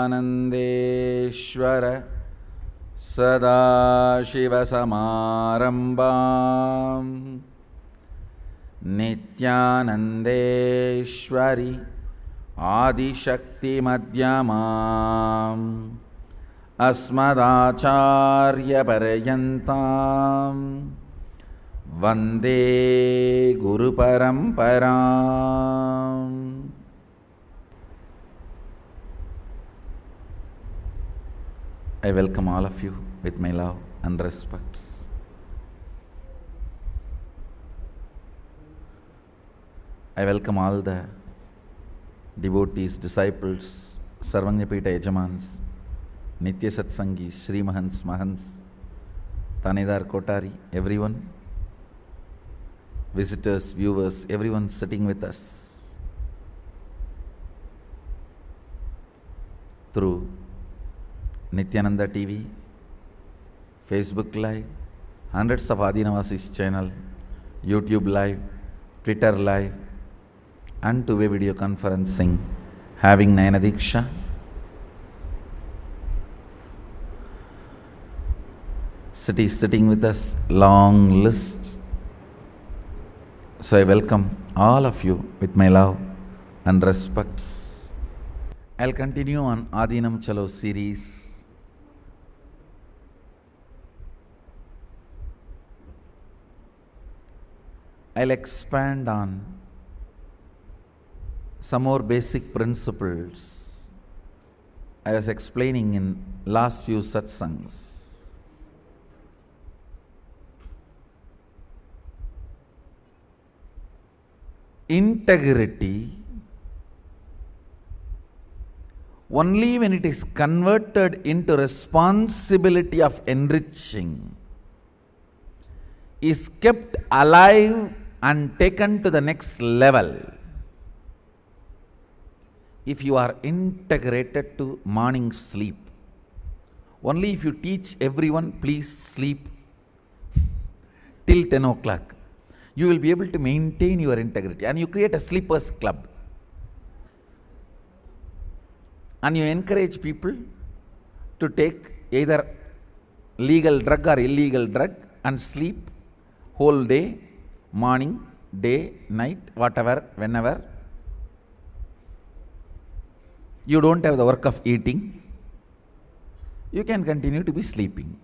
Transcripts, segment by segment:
नित्यानन्देश्वर सदाशिवसमारम्भाम् नित्यानन्देश्वरि आदिशक्तिमध्यमाम् अस्मदाचार्यपर्यन्ताम् वन्दे गुरुपरम्पराम्. I welcome all of you with my love and respects. I welcome all the devotees, disciples, Sarvanyapita Yajamans, Nitya Satsangis, Sri Mahans, Mahans, Tanedar Kotari, everyone, visitors, viewers, everyone sitting with us through Nityananda TV, Facebook Live, hundreds of Adinavasis channel, YouTube Live, Twitter Live, and two-way video conferencing, having Nayana Diksha. Cities sitting with us, long list. So I welcome all of you with my love and respects. I'll continue on Adinam Chalo series. I'll expand on some more basic principles I was explaining in last few satsangs. Integrity, only when it is converted into responsibility of enriching, is kept alive and taken to the next level. If you are integrated to morning sleep, only if you teach everyone please sleep till 10 o'clock, you will be able to maintain your integrity, and you create a sleepers club and you encourage people to take either legal drug or illegal drug and sleep whole day, morning, day, night, whatever, whenever. You don't have the work of eating, you can continue to be sleeping.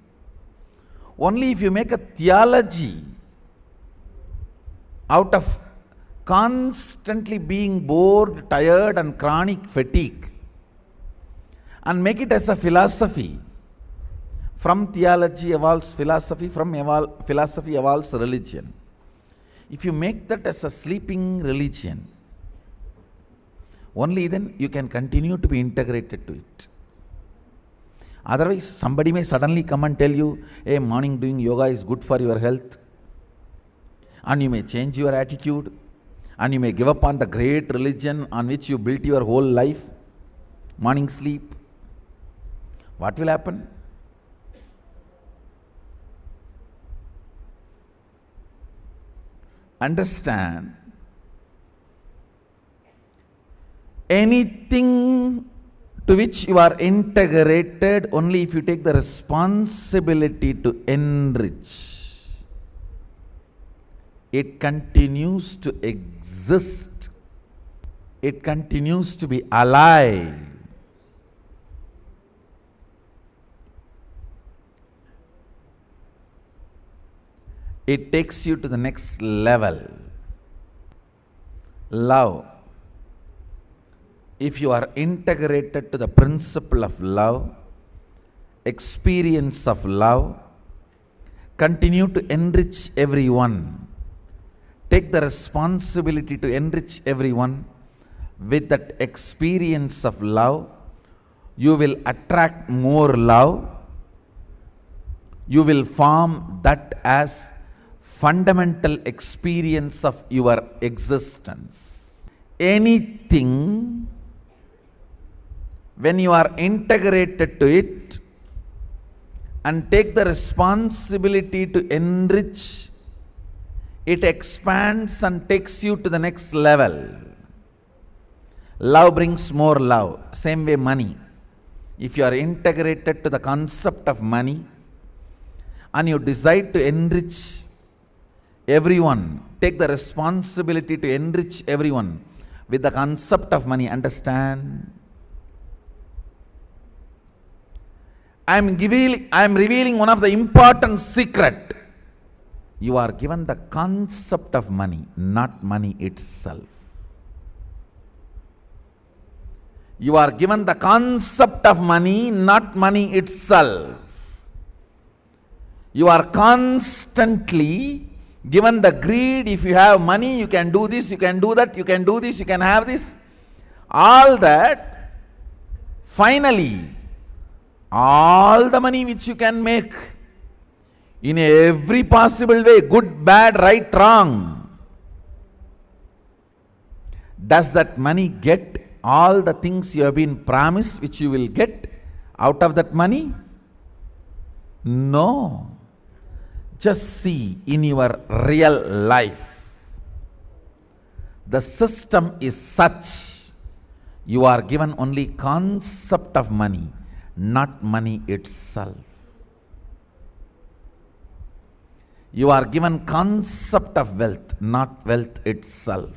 Only if you make a theology out of constantly being bored, tired and chronic fatigue, and make it as a philosophy, from theology evolves philosophy, from philosophy evolves religion. If you make that as a sleeping religion, only then you can continue to be integrated to it. Otherwise, somebody may suddenly come and tell you, hey, morning doing yoga is good for your health, and you may change your attitude, and you may give up on the great religion on which you built your whole life, morning sleep. What will happen? Understand, anything to which you are integrated, only if you take the responsibility to enrich, it continues to exist, it continues to be alive. It takes you to the next level. Love. If you are integrated to the principle of love, experience of love, continue to enrich everyone. Take the responsibility to enrich everyone with that experience of love. You will attract more love. You will form that as fundamental experience of your existence. Anything, when you are integrated to it and take the responsibility to enrich, it expands and takes you to the next level. Love brings more love. Same way money. if you are integrated to the concept of money and you decide to enrich everyone, take the responsibility to enrich everyone with the concept of money, understand? I am revealing one of the important secret. You are given the concept of money, not money itself. You are given the concept of money, not money itself. You are constantly given the greed. If you have money, you can do this, you can do that, you can do this, you can have this. All that, finally, all the money which you can make in every possible way, good, bad, right, wrong, does that money get all the things you have been promised which you will get out of that money? No. Just see in your real life. The system is such, you are given only concept of money, not money itself. You are given concept of wealth, not wealth itself.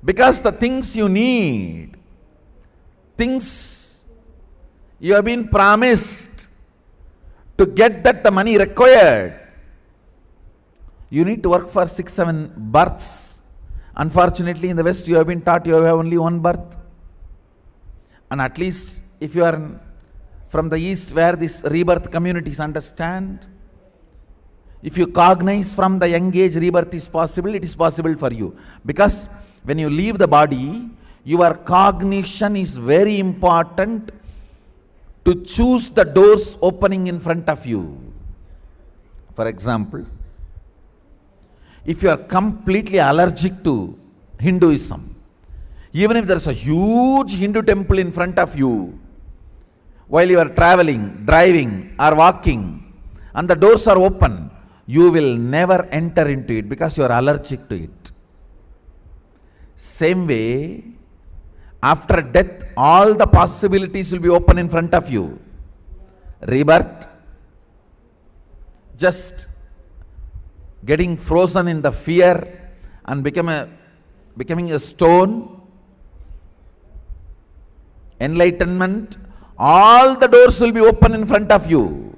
Because the things you need, things you have been promised, to get that the money required, you need to work for 6-7 births. Unfortunately, in the West, you have been taught you have only one birth. And at least if you are from the East, where these rebirth communities understand, if you cognize from the young age rebirth is possible, it is possible for you. Because when you leave the body, your cognition is very important to choose the doors opening in front of you. For example, if you are completely allergic to Hinduism, even if there is a huge Hindu temple in front of you, while you are traveling, driving or walking, and the doors are open, you will never enter into it because you are allergic to it. Same way, after death, all the possibilities will be open in front of you. Rebirth, just getting frozen in the fear and becoming a stone. Enlightenment, all the doors will be open in front of you.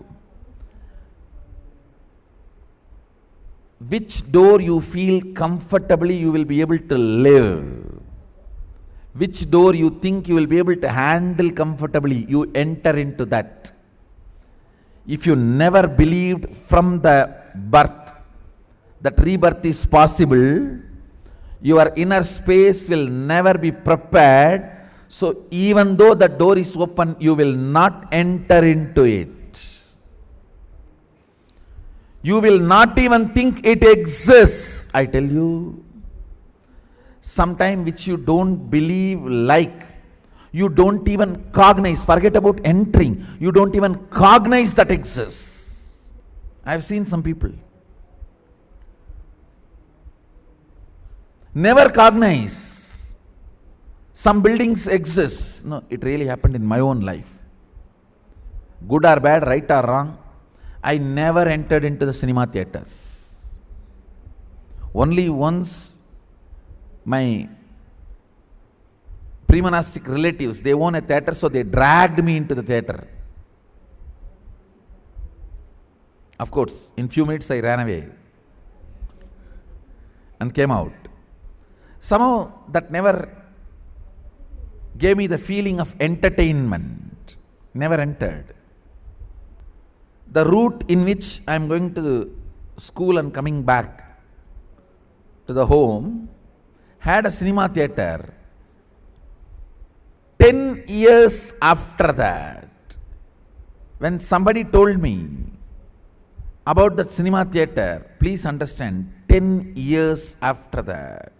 Which door you feel comfortably you will be able to live. Which door you think you will be able to handle comfortably, you enter into that. If you never believed from the birth that rebirth is possible, your inner space will never be prepared. So even though the door is open, you will not enter into it. You will not even think it exists. I tell you, sometime which you don't believe, like, you don't even cognize, forget about entering, you don't even cognize that exists. I have seen some people never cognize some buildings exist. No, it really happened in my own life. Good or bad, right or wrong, I never entered into the cinema theaters. Only once my pre-monastic relatives, they own a theater, so they dragged me into the theater. Of course, in few minutes I ran away and came out. Somehow that never gave me the feeling of entertainment. Never entered. The route in which I am going to school and coming back to the home had a cinema theater. 10 years after that, when somebody told me about the cinema theater, please understand, 10 years after that,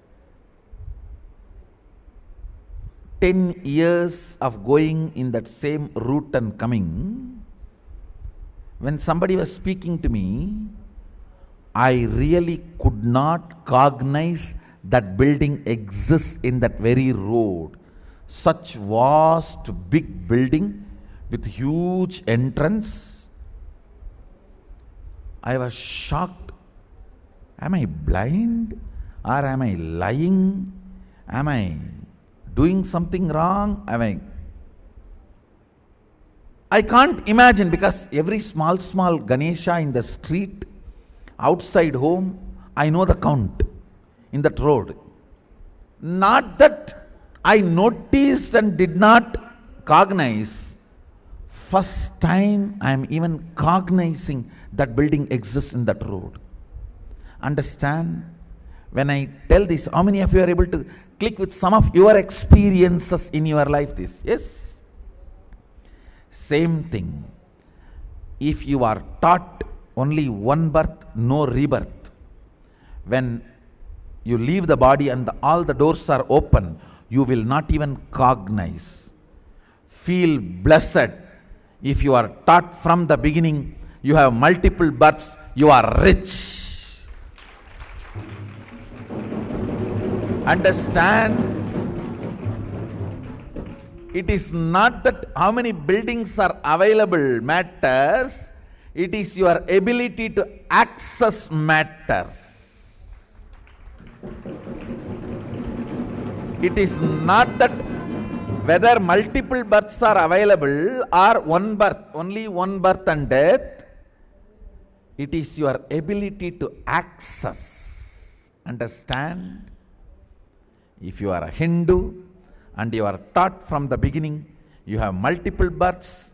10 years of going in that same route and coming, when somebody was speaking to me, I really could not cognize that building exists in that very road. such vast big building with huge entrance. I was shocked. Am I blind or am I lying? Am I doing something wrong? I can't imagine, because every small Ganesha in the street, outside home, I know the count in that road. Not that I noticed and did not cognize. First time I am even cognizing that building exists in that road. Understand? When I tell this, how many of you are able to click with some of your experiences in your life this? Yes? Same thing. If you are taught only one birth, no rebirth, when you leave the body and all the doors are open, you will not even cognize. Feel blessed if you are taught from the beginning, you have multiple births, you are rich. Understand? It is not that how many buildings are available matters, it is your ability to access matters. It is not that whether multiple births are available or one birth, only one birth and death. It is your ability to access. Understand? If you are a Hindu and you are taught from the beginning, you have multiple births,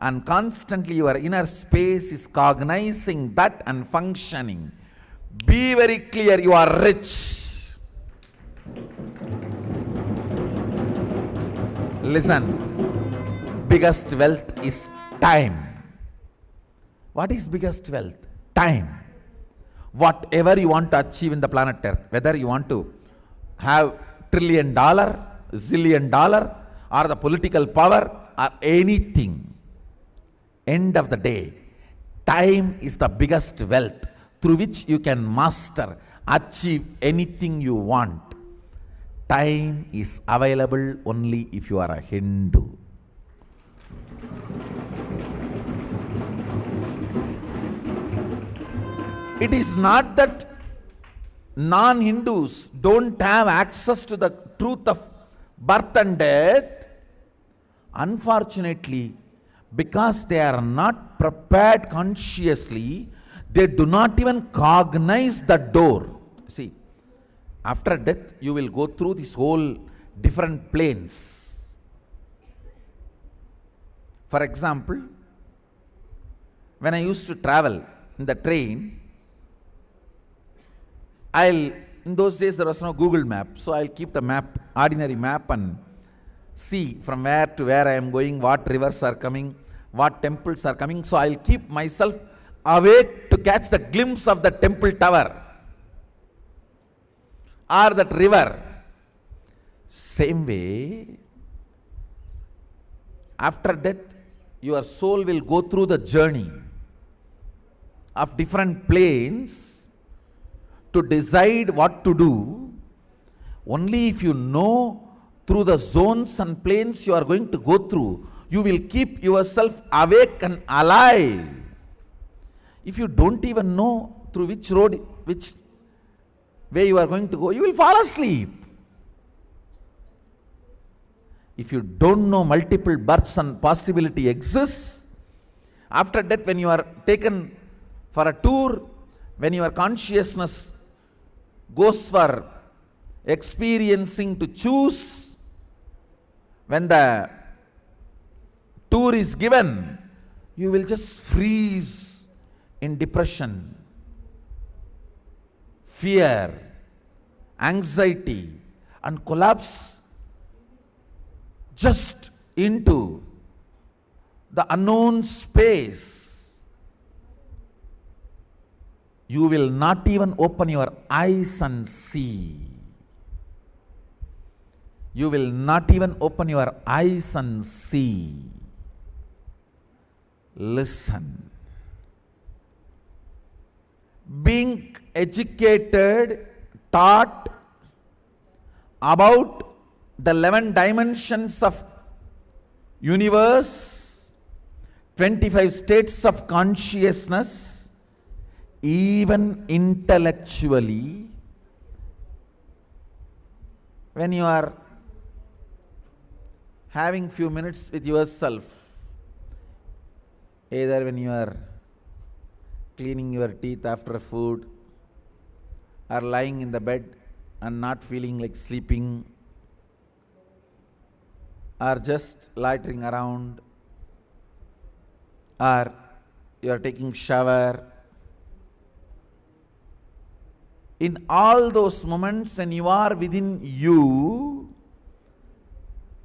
and constantly your inner space is cognizing that and functioning. Be very clear, you are rich. Listen, biggest wealth is time. What is biggest wealth? Time. Whatever you want to achieve in the planet Earth, whether you want to have $1 trillion, zillion dollar, or the political power, or anything, end of the day, time is the biggest wealth through which you can master, achieve anything you want. Time is available only if you are a Hindu. It is not that non-Hindus don't have access to the truth of birth and death. Unfortunately, because they are not prepared consciously, they do not even cognize the door. See, after death, you will go through this whole different planes. For example, when I used to travel in the train, in those days there was no Google map, so I'll keep the map, ordinary map, and see from where to where I am going, what rivers are coming, what temples are coming. So I'll keep myself awake to catch the glimpse of the temple tower or that river. Same way, after death, your soul will go through the journey of different planes to decide what to do. Only if you know through the zones and planes you are going to go through, you will keep yourself awake and alive. If you don't even know through which road, which way you are going to go, you will fall asleep. If you don't know multiple births and possibility exists, after death, when you are taken for a tour, when your consciousness goes for experiencing to choose, when the tour is given, you will just freeze in depression, fear, anxiety, and collapse just into the unknown space. You will not even open your eyes and see. You will not even open your eyes and see. Listen. Being educated, taught about the 11 dimensions of universe, 25 states of consciousness, even intellectually, when you are having few minutes with yourself, either when you are cleaning your teeth after food, or lying in the bed and not feeling like sleeping, or just loitering around, or you are taking shower. In all those moments when you are within you,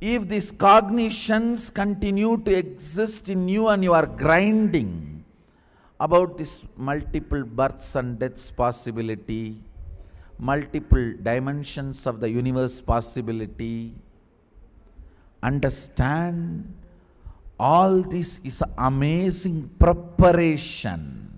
if these cognitions continue to exist in you and you are grinding about this multiple births and deaths possibility, multiple dimensions of the universe possibility, understand all this is amazing preparation.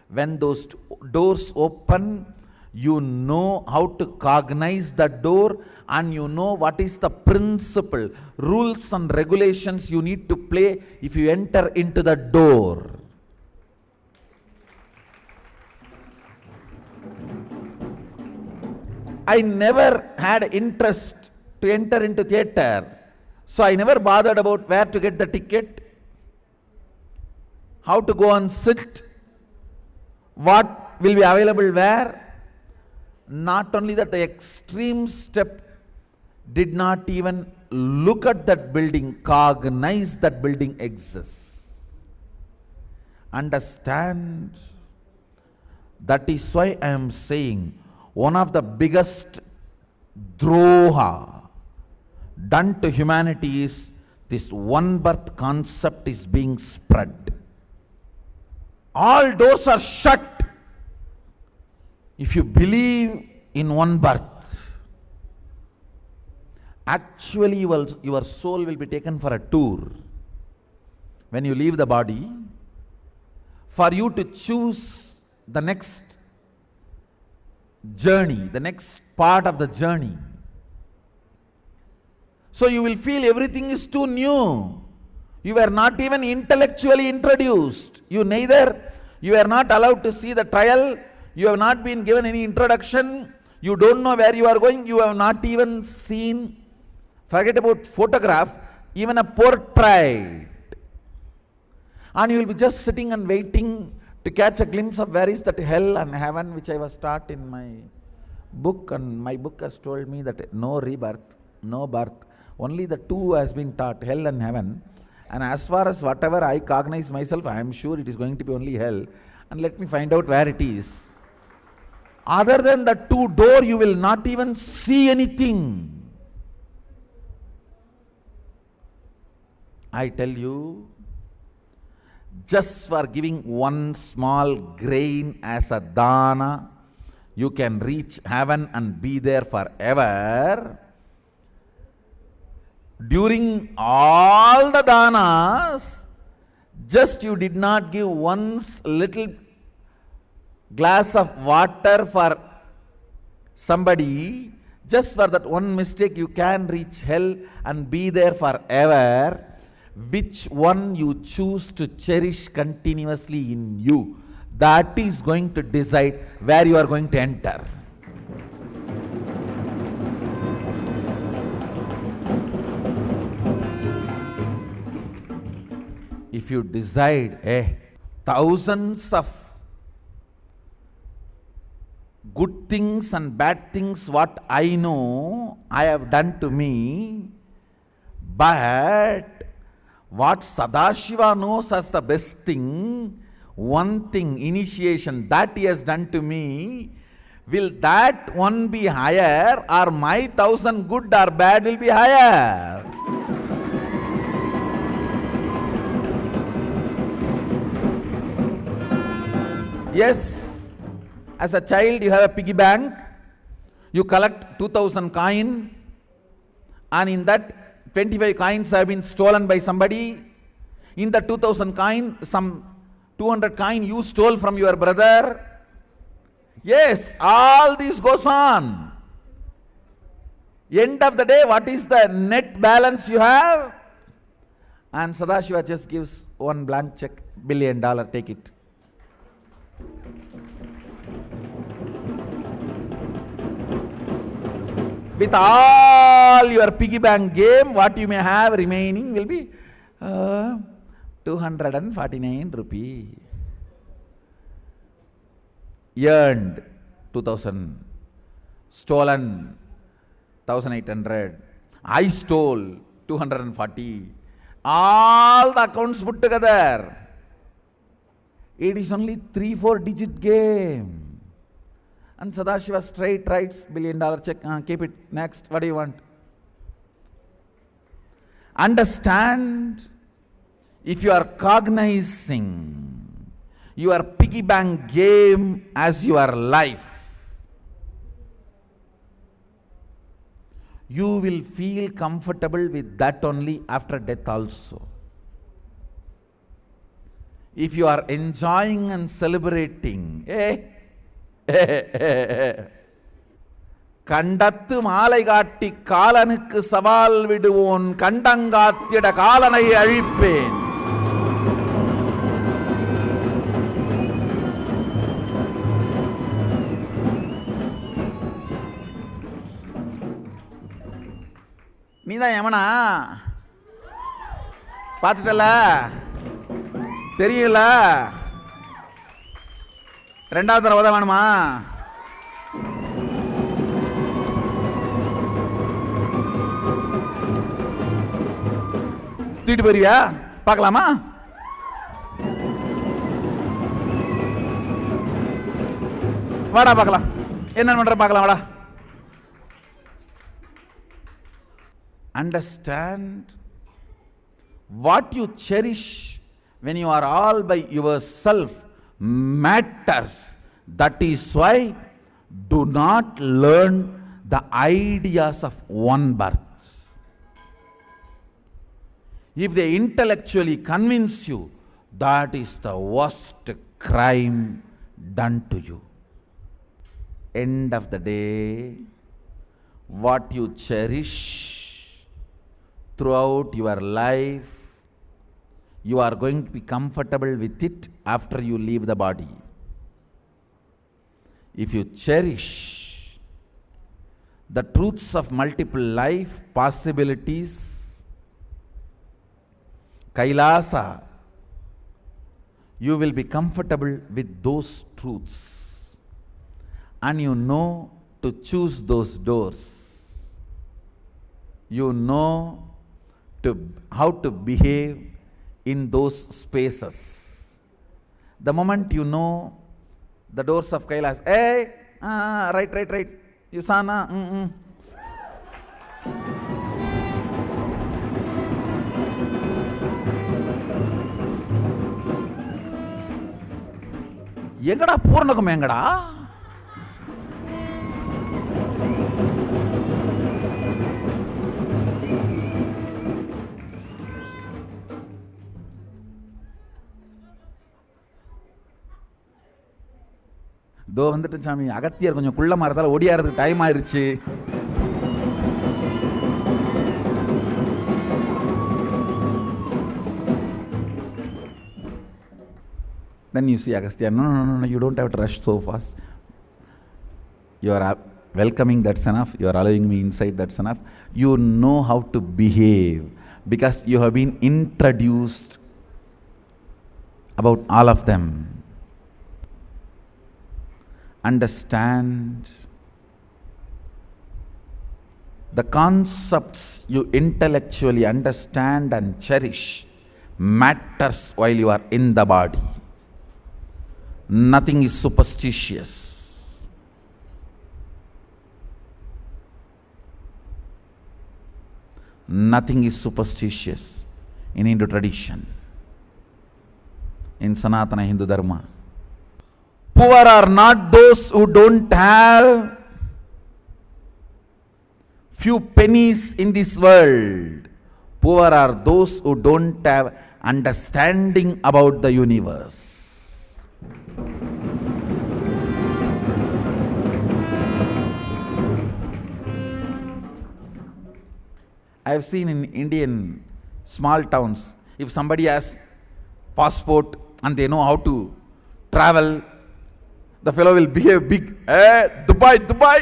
When those doors open, you know how to cognize the door, and you know what is the principle, rules and regulations you need to play if you enter into the door. I never had interest to enter into theatre, so I never bothered about where to get the ticket, how to go and sit, what will be available where. Not only that, the extreme step, did not even look at that building, cognize that building exists. Understand? That is why I am saying one of the biggest droha done to humanity is this one birth concept is being spread. All doors are shut if you believe in one birth. Actually, your soul will be taken for a tour when you leave the body, for you to choose the next journey, the next part of the journey. So you will feel everything is too new. You were not even intellectually introduced. You were not allowed to see the trial. You have not been given any introduction. You don't know where you are going. You have not even seen, forget about photograph, even a portrait. And you will be just sitting and waiting to catch a glimpse of where is that hell and heaven, which I was taught in my book. And my book has told me that no rebirth, no birth. Only the two has been taught, hell and heaven. And as far as whatever I cognize myself, I am sure it is going to be only hell. And let me find out where it is. Other than the two door, you will not even see anything. I tell you, just for giving one small grain as a dana, you can reach heaven and be there forever. During all the danas, just you did not give one little glass of water for somebody, just for that one mistake you can reach hell and be there forever. Which one you choose to cherish continuously in you, that is going to decide where you are going to enter. If you decide, thousands of good things and bad things what I know, I have done to me, but what Sadashiva knows as the best thing, one thing, initiation, that he has done to me, will that one be higher, or my 1,000 good or bad will be higher? Yes, as a child you have a piggy bank, you collect 2,000 coin, and in that 25 coins have been stolen by somebody. In the 2,000 coin, some 200 coin you stole from your brother. Yes, all this goes on. End of the day, what is the net balance you have? And Sadashiva just gives one blank check, $1 billion, take it. With all your piggy bank game, what you may have remaining will be 249 rupee. Earned 2000, stolen 1800, I stole 240. All the accounts put together, it is only 3-4 digit game. And Sadashiva straight writes $1 billion check, keep it, next, what do you want? Understand, if you are cognizing your piggy bank game as your life, you will feel comfortable with that only after death also. If you are enjoying and celebrating, கண்டத்து மாலை காட்டி காலனுக்கு சவால் விடுவோன் கண்டங்காத்திட காலனை அழிப்பேன். நீதான் யமனா? பார்த்துட்டல, தெரியல, ரெண்டாவது தடவை தான் வேணுமா? தூக்கிட்டு போறியா? பார்க்கலாமா? வாடா பார்க்கலாம், என்ன பண்ற பார்க்கலாம், வாடா. Understand, what you cherish when you are all by yourself matters. That is why do not learn the ideas of one birth. If they intellectually convince you, that is the worst crime done to you. End of the day, what you cherish throughout your life, you are going to be comfortable with it after you leave the body. If you cherish the truths of multiple life possibilities, Kailasa, you will be comfortable with those truths, and you know to choose those doors. You know how to behave in those spaces. The moment you know the doors of Kailas, hey, right, you sana, எங்கடா பூர்ணகம் எங்கடா? தோ வந்துட்டு சாமி, அகத்தியர் கொஞ்சம் குள்ளமா இருந்தாலும் ஓடியாறதுக்கு time ஆயிருச்சு. Then you see Agastya, no, you don't have to rush so fast. You are welcoming, that's enough. You are allowing me inside, that's enough. You know how to behave because you have been introduced about all of them. Understand, the concepts you intellectually understand and cherish matters while you are in the body. Nothing is superstitious. Nothing is superstitious in Hindu tradition, in Sanatana Hindu Dharma. Poor are not those who don't have few pennies in this world. Poor are those who don't have understanding about the universe. I have seen in Indian small towns, if somebody has passport and they know how to travel, the fellow will behave big. Hey, Dubai, Dubai.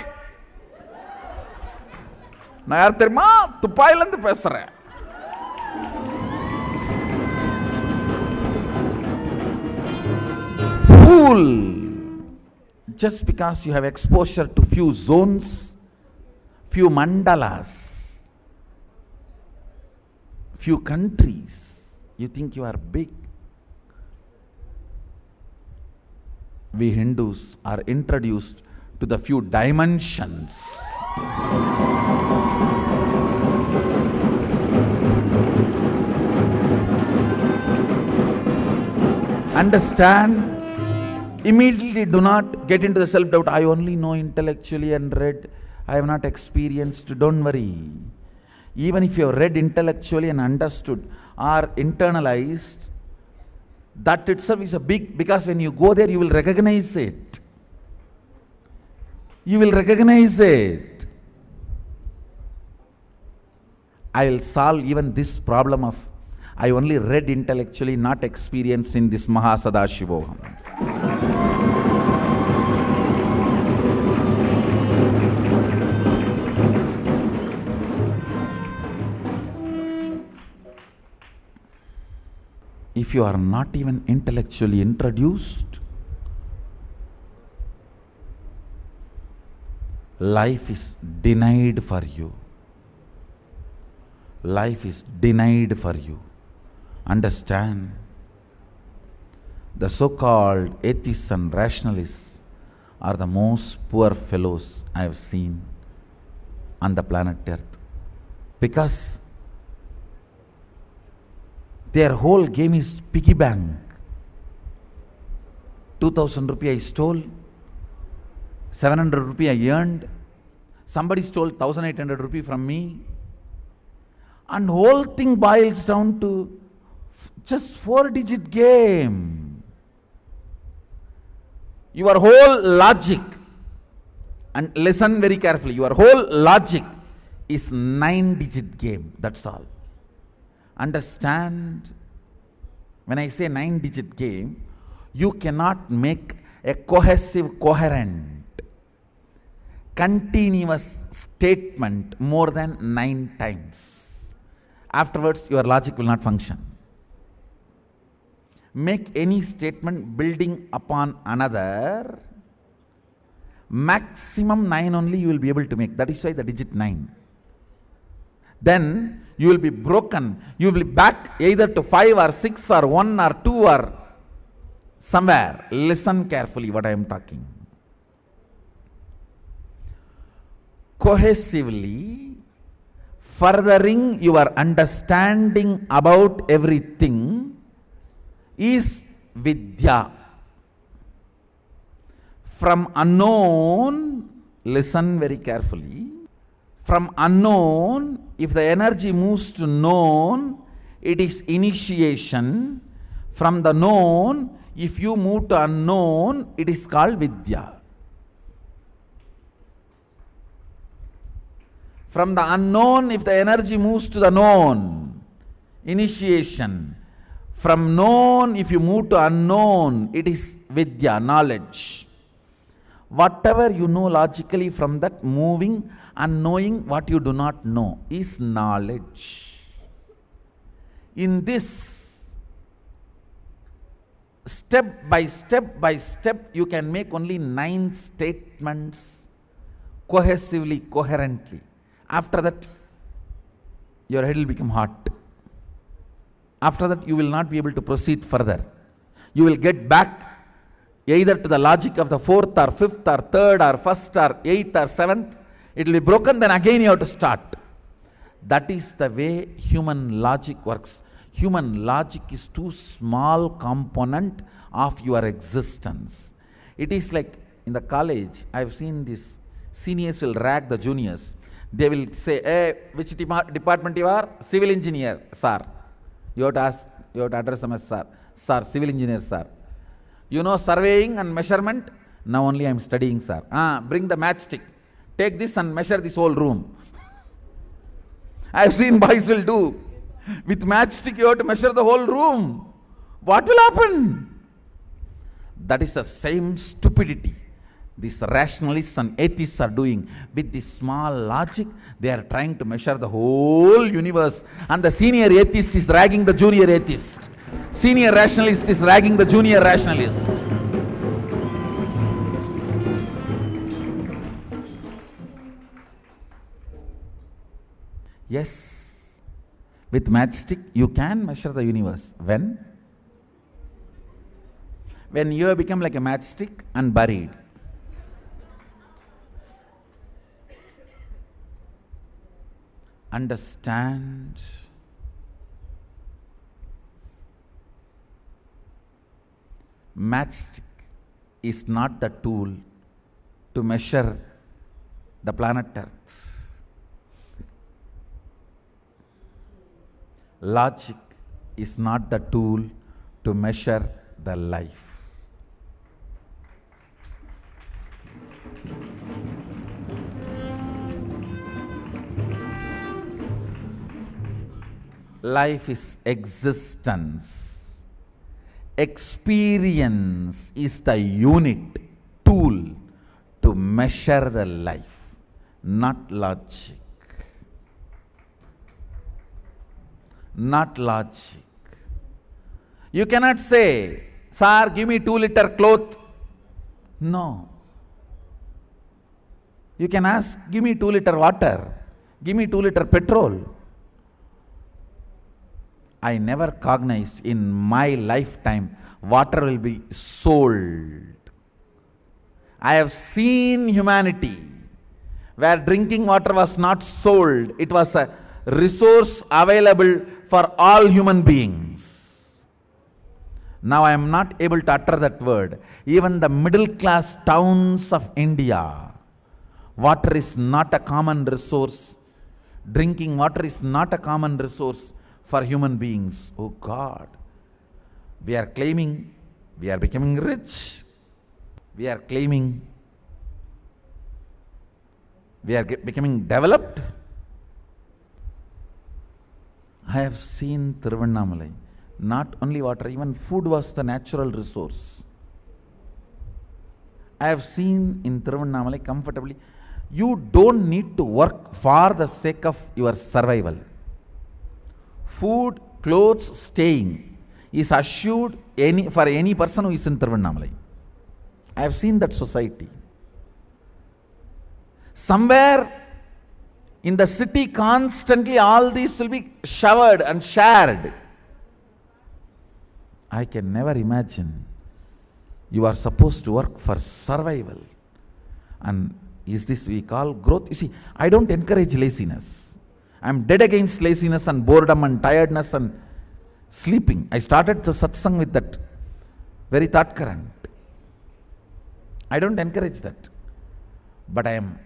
நான் யார் தெரியுமா? துபாயிலேருந்து பேசுறேன். Fool! Just because you have exposure to few zones, few mandalas, few countries, you think you are big. We Hindus are introduced to the few dimensions. Understand? Immediately do not get into the self-doubt. I only know intellectually and read. I have not experienced. Don't worry. Even if you have read intellectually and understood or internalized, that itself is a big, because when you go there, you will recognize it. You will recognize it. I will solve even this problem of I only read intellectually, not experienced in this Mahasadashivoham. If you are not even intellectually introduced, life is denied for you. Life is denied for you. Understand? The so-called atheists and rationalists are the most poor fellows I have seen on the planet Earth, because their whole game is piggy bank. 2,000 rupee I stole, 700 rupee I earned, somebody stole 1,800 rupee from me, and whole thing boils down to just 4-digit game. Your whole logic, and listen very carefully, your whole logic is 9-digit game. That's all. Understand? When I say 9-digit game, you cannot make a cohesive, coherent, continuous statement more than 9 times. Afterwards, your logic will not function. Make any statement building upon another, maximum 9 only you will be able to make. That is why the digit 9. Then you will be broken. You will be back either to 5 or 6 or 1 or 2 or somewhere. Listen carefully what I am talking. Cohesively furthering your understanding about everything is Vidya. From unknown, listen very carefully. From unknown, if the energy moves to known, it is initiation. From the known, if you move to unknown, it is called Vidya. From the unknown, if the energy moves to the known, initiation. From known, if you move to unknown, it is Vidya, knowledge. Whatever you know logically, from that moving and knowing what you do not know is knowledge. In this, step by step, you can make only 9 statements cohesively, coherently. After that, your head will become hot. After that, you will not be able to proceed further. You will get back either to the logic of the 4th or 5th or 3rd or 1st or 8th or 7th. It will be broken, then again you have to start. That is the way human logic works. Human logic is too small component of your existence. It is like in the college, I have seen this, seniors will rag the juniors. They will say, hey, which department you are? Civil engineer, sir. You have to ask, you have to address them as sir. Sir, civil engineer, sir. You know surveying and measurement? Now only I am studying, sir. Bring the matchstick. Take this and measure this whole room. I've seen boys will do. With matchstick you have to measure the whole room. What will happen? That is the same stupidity these rationalists and atheists are doing. With this small logic, they are trying to measure the whole universe. And the senior atheist is ragging the junior atheist. Senior rationalist is ragging the junior rationalist. Yes, with matchstick you can measure the universe. When? When you have become like a matchstick and buried. Understand. Matchstick is not the tool to measure the planet Earth. Logic is not the tool to measure the life. Life is existence. Experience is the unit, tool to measure the life, not logic. Not logic. You cannot say, "Sir, give me 2-liter cloth." No. You can ask, "Give me 2-liter water. Give me 2-liter petrol." I never cognized in my lifetime water will be sold. I have seen humanity where drinking water was not sold. It was a resource available for all human beings. Now I am not able to utter that word. Even the middle class towns of India, water is not a common resource. Drinking water is not a common resource for human beings. Oh God, we are claiming we are becoming rich. We are claiming we are becoming developed. I have seen Tiruvannamalai, not only water, even food was the natural resource. I have seen in Tiruvannamalai comfortably, you don't need to work for the sake of your survival. Food, clothes, staying is assured for any person who is in Tiruvannamalai. I have seen that society. Somewhere in the city, constantly all these will be showered and shared. I can never imagine. You are supposed to work for survival. And is this we call growth? You see, I don't encourage laziness. I am dead against laziness and boredom and tiredness and sleeping. I started the satsang with that very thought current. I don't encourage that. But I am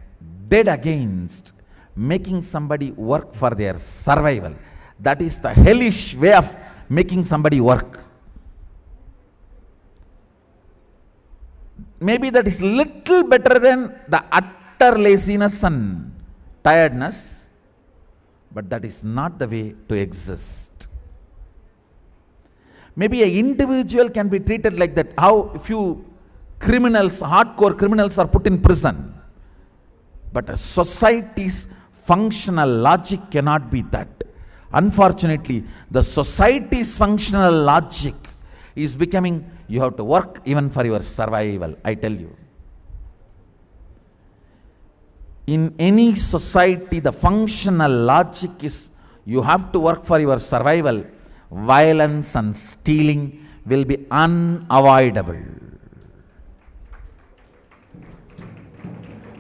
dead against making somebody work for their survival. That is the hellish way of making somebody work. Maybe that is little better than the utter laziness and tiredness, but that is not the way to exist. Maybe an individual can be treated like that. How few criminals, hardcore criminals are put in prison. But a society's functional logic cannot be that. Unfortunately, the society's functional logic is becoming, you have to work even for your survival. I tell you. In any society, the functional logic is you have to work for your survival. Violence and stealing will be unavoidable.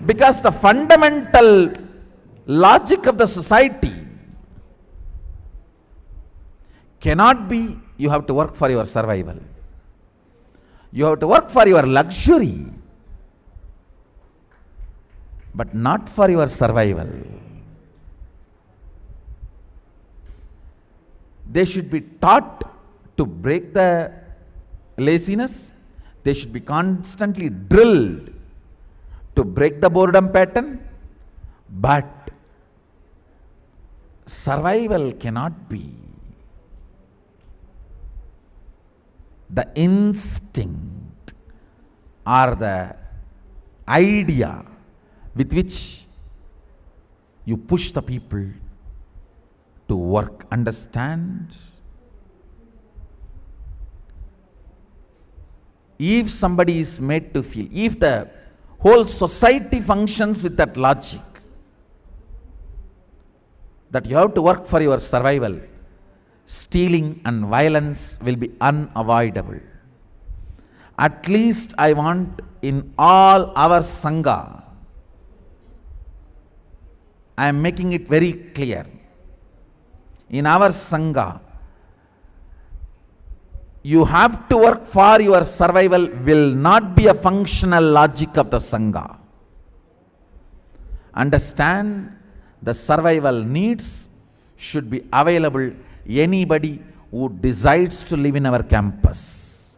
Because the fundamental logic of the society cannot be you have to work for your survival. You have to work for your luxury, but not for your survival. They should be taught to break the laziness. They should be constantly drilled to break the boredom pattern. But survival cannot be the instinct or the idea with which you push the people to work. Understand? If somebody is made to feel, if the whole society functions with that logic, that you have to work for your survival, stealing and violence will be unavoidable. At least I want in all our Sangha, I am making it very clear. In our Sangha, you have to work for your survival will not be a functional logic of the Sangha. Understand, the survival needs should be available anybody who decides to live in our campus.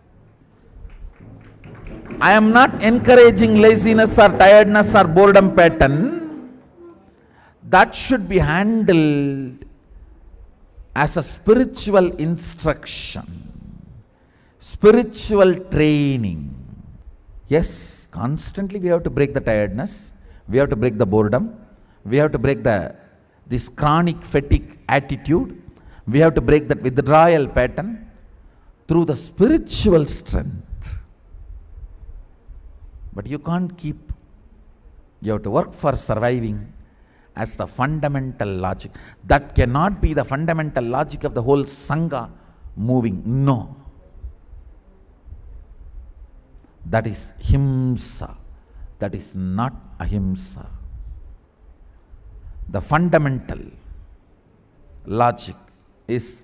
I am not encouraging laziness or tiredness or boredom pattern. That should be handled as a spiritual instruction. Spiritual training. Yes, constantly we have to break the tiredness, we have to break the boredom, we have to break this chronic fatigue attitude, we have to break that withdrawal pattern through the spiritual strength. But you can't keep, you have to work for surviving as the fundamental logic. That cannot be the fundamental logic of the whole Sangha moving. No. That is himsa. That is not ahimsa. The fundamental logic is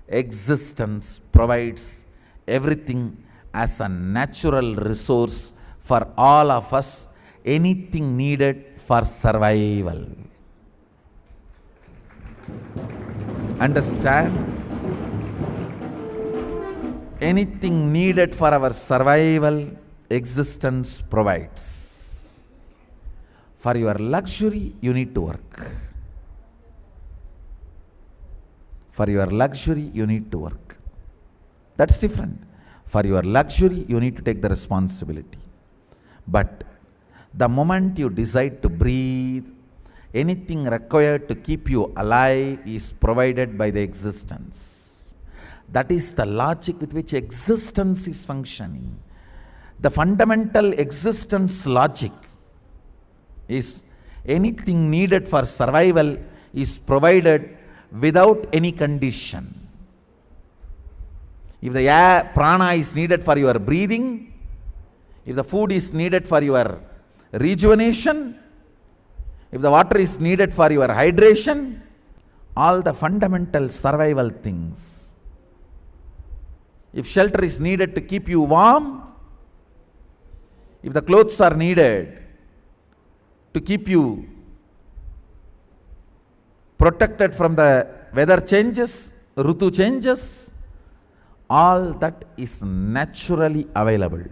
existence provides everything as a natural resource for all of us, anything needed for survival. Understand? Anything needed for our survival, existence provides. For your luxury, you need to work. For your luxury, you need to work. That's different. For your luxury, you need to take the responsibility. But the moment you decide to breathe, anything required to keep you alive is provided by the existence. That is the logic with which existence is functioning. The fundamental existence logic is anything needed for survival is provided without any condition. If the air, prana is needed for your breathing, if the food is needed for your rejuvenation, if the water is needed for your hydration, all the fundamental survival things. If shelter is needed to keep you warm, if the clothes are needed to keep you protected from the weather changes, Rutu changes, all that is naturally available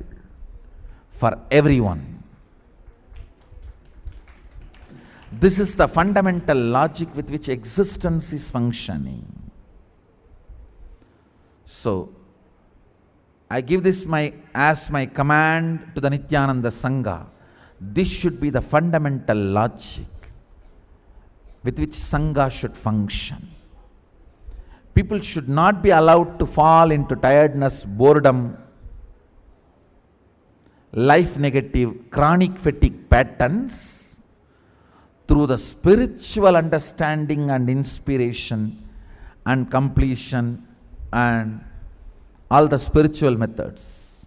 for everyone. This is the fundamental logic with which existence is functioning. So, I give this as my command to the Nityananda Sangha. This should be the fundamental logic with which Sangha should function. People should not be allowed to fall into tiredness, boredom, life negative, chronic fatigue patterns through the spiritual understanding and inspiration and completion and all the spiritual methods.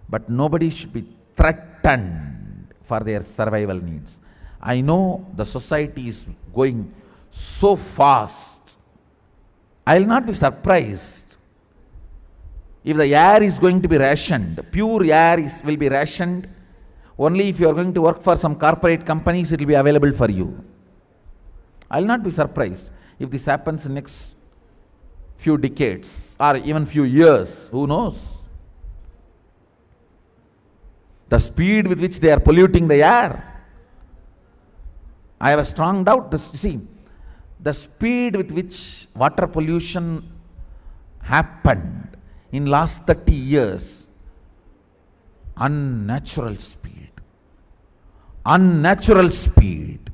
But nobody should be threatened for their survival needs. I know the society is going so fast. I will not be surprised if the air is going to be rationed. Pure air will be rationed. Only if you are going to work for some corporate companies, it will be available for you. I will not be surprised if this happens in the next few decades or even few years. Who knows? The speed with which they are polluting the air. I have a strong doubt. See, The speed with which water pollution happened in last 30 years, unnatural speed. Unnatural speed.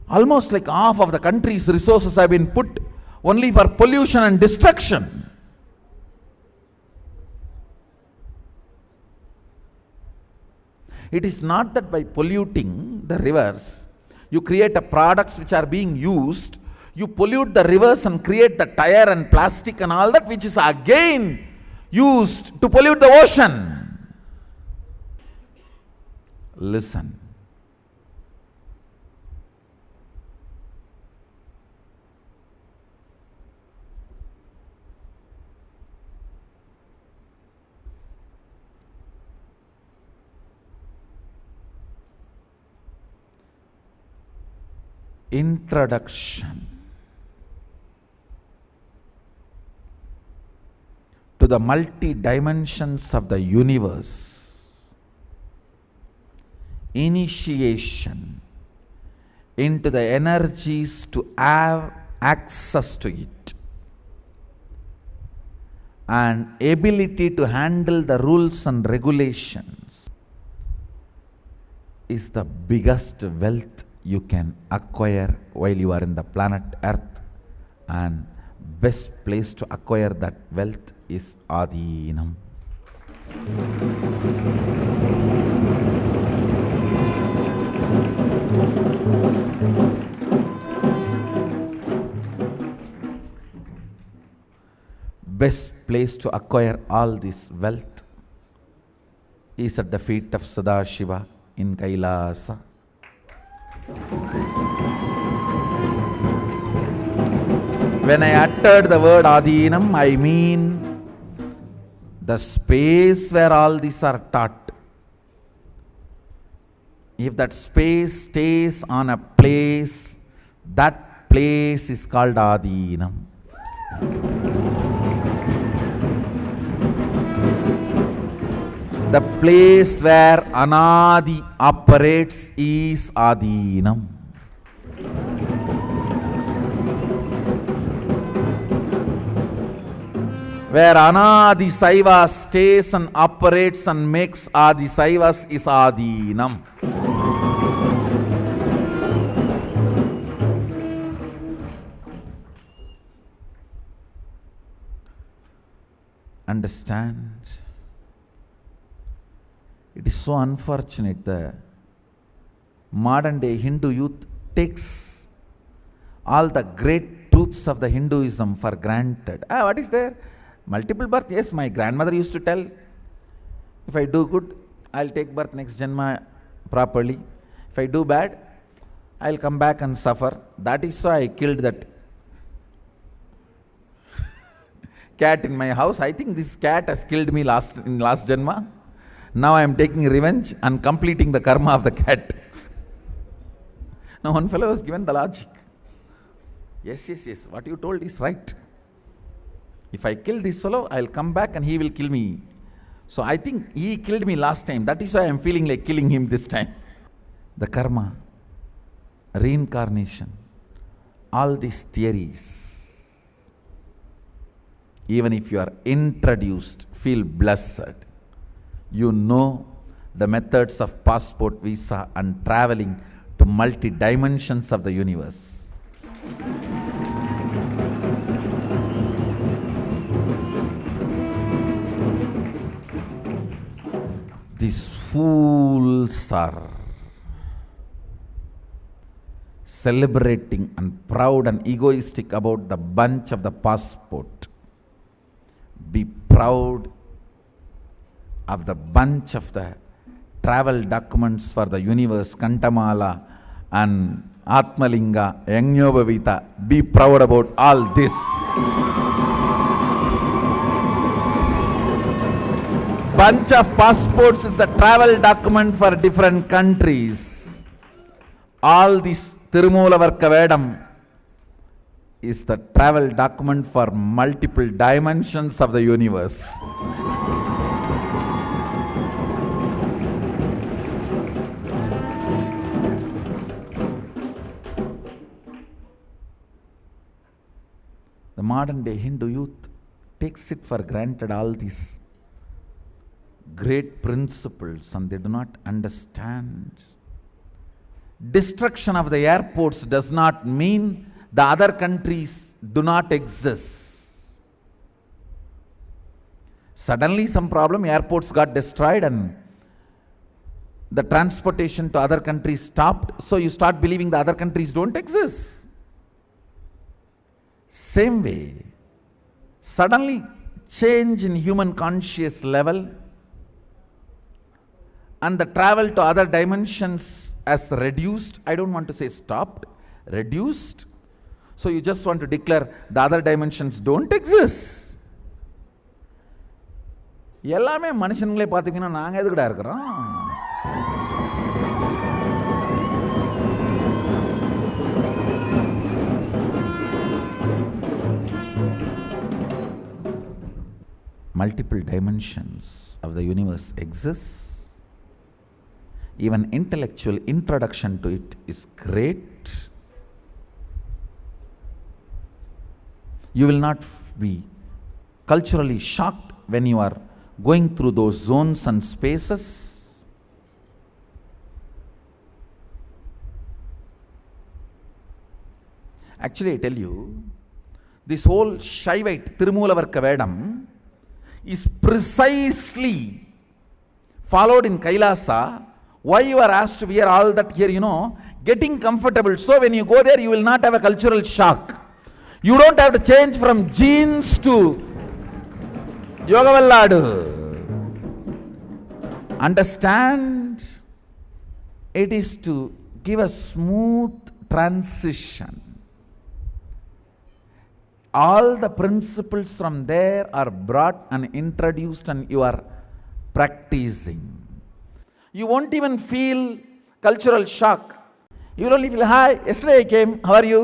Almost like half of the country's resources have been put only for pollution and destruction. It is not that by polluting the rivers, you create a products which are being used, you pollute the rivers and create the tire and plastic and all that, which is again used to pollute the ocean. Listen. Introduction to the multi-dimensions of the universe. Initiation into the energies to have access to it. And ability to handle the rules and regulations is the biggest wealth you can acquire while you are in the planet Earth, and best place to acquire that wealth is Adinam. Best place to acquire all this wealth is at the feet of Sadashiva in Kailasa. When I uttered the word Adinam, I mean the space where all these are taught. If that space stays on a place, that place is called Adinam. The place where Anadi operates is Adinam. Where Anadi Saiva stays and operates and makes Adi Saivas is Adinam. Understand? It is so unfortunate the modern day Hindu youth takes all the great truths of the Hinduism for granted. What is there? Multiple birth? Yes, my grandmother used to tell, if I do good, I'll take birth next Janma properly. If I do bad, I'll come back and suffer. That is why I killed that cat in my house. I think this cat has killed me in last Janma. Now I am taking revenge and completing the karma of the cat. Now one fellow was given the logic. Yes, what you told is right. If I kill this fellow, I'll come back and he will kill me. So I think he killed me last time. That is why I am feeling like killing him this time. The karma, reincarnation, all these theories, even if you are introduced, feel blessed. You know the methods of passport, visa and traveling to multi-dimensions of the universe. These fools are celebrating and proud and egoistic about the bunch of the passport. Be proud of the bunch of the travel documents for the universe, Kantamala and Atmalinga, Yangyobhavita. Be proud about all this. Bunch of passports is a travel document for different countries. All this Tirumoola Vedam is the travel document for multiple dimensions of the universe. modern day Hindu youth takes it for granted all these great principles and they do not understand. Destruction of the airports does not mean the other countries do not exist. Suddenly some problem, airports got destroyed and the transportation to other countries stopped, so you start believing the other countries don't exist. Same way, suddenly change in human conscious level and the travel to other dimensions as reduced. I don't want to say stopped, reduced. So you just want to declare the other dimensions don't exist. எல்லாமே மனுஷங்களே பார்த்தீங்கன்னா நாங்கள் எதுக்குடா இருக்கிறோம்? Multiple dimensions of the universe exist. Even intellectual introduction to it is great. You will not be culturally shocked when you are going through those zones and spaces. Actually, I tell you, this whole Shaivite Tirumoola Vedam is precisely followed in Kailasa. Why you are asked to wear all that here, getting comfortable. So when you go there, you will not have a cultural shock. You don't have to change from jeans to Yogavalladu. Understand? It is to give a smooth transition. All the principles from there are brought and introduced and you are practicing. You won't even feel cultural shock. You will only feel, hi, yesterday I came, how are you?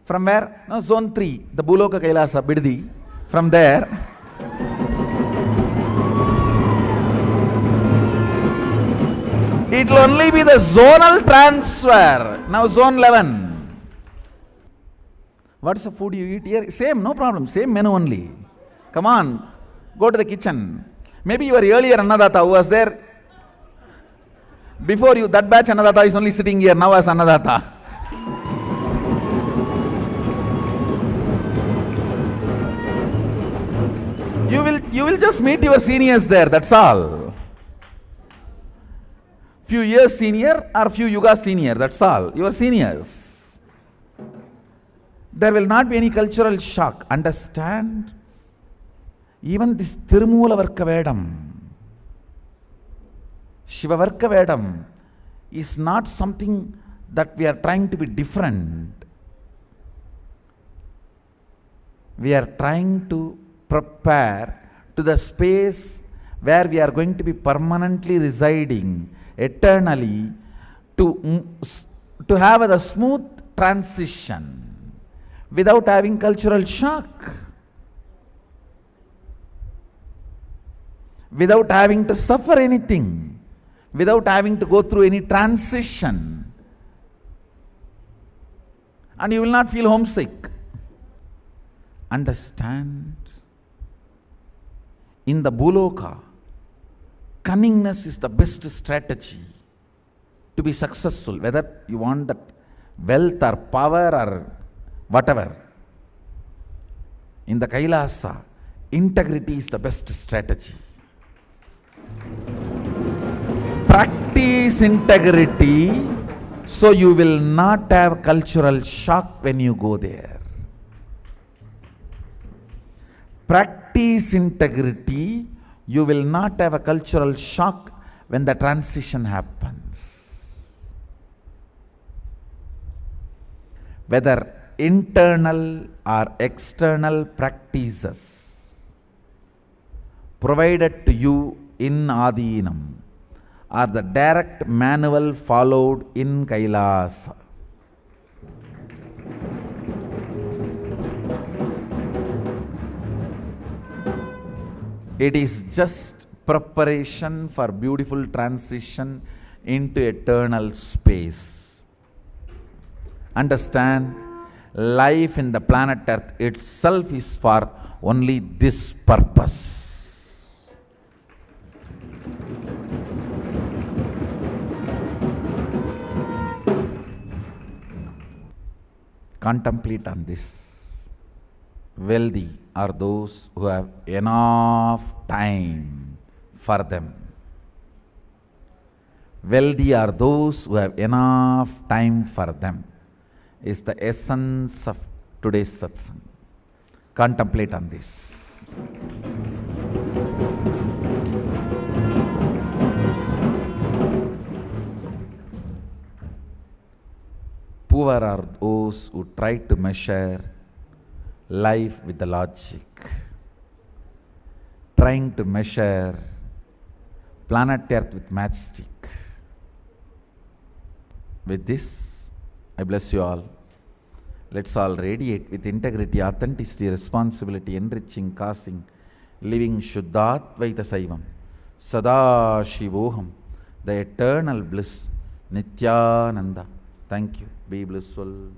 From where? No, zone 3, the Buloka Kailasa, Biddi. From there, it will only be the zonal transfer. Now zone 11. What is the food you eat here? Same, no problem, same menu only. Come on, go to the kitchen. Maybe you were earlier Annadatta who was there. Before you, that batch Annadatta is only sitting here now as Annadatta. You will just meet your seniors there, that's all. Few years senior or few yugas senior, that's all. Your seniors. There will not be any cultural shock. Understand? Even this Tirumoola Vedam, Shiva Vedam is not something that we are trying to be different. We are trying to prepare to the space where we are going to be permanently residing, eternally, to have a smooth transition without having cultural shock, without having to suffer anything, without having to go through any transition, and you will not feel homesick. Understand? In the Buloka, cunningness is the best strategy to be successful, whether you want that wealth or power or whatever. In the Kailasa, integrity is the best strategy. Practice integrity so you will not have cultural shock when you go there. Practice integrity, you will not have a cultural shock when the transition happens. Whether internal or external practices provided to you in Adinam are the direct manual followed in Kailasa. It is just preparation for beautiful transition into eternal space. Understand, life in the planet Earth itself is for only this purpose. Contemplate on this. Wealthy are those who have enough time for them. Wealthy are those who have enough time for them, is the essence of today's satsang. Contemplate on this. Poor are those who try to measure life with the logic, trying to measure planet Earth with matchstick. With this, I bless you all. Let's all radiate with integrity, authenticity, responsibility, enriching, causing, living Shuddhatvaita Saivam, Sada Shivoham, the eternal bliss, Nityananda. Thank you. Be blissful.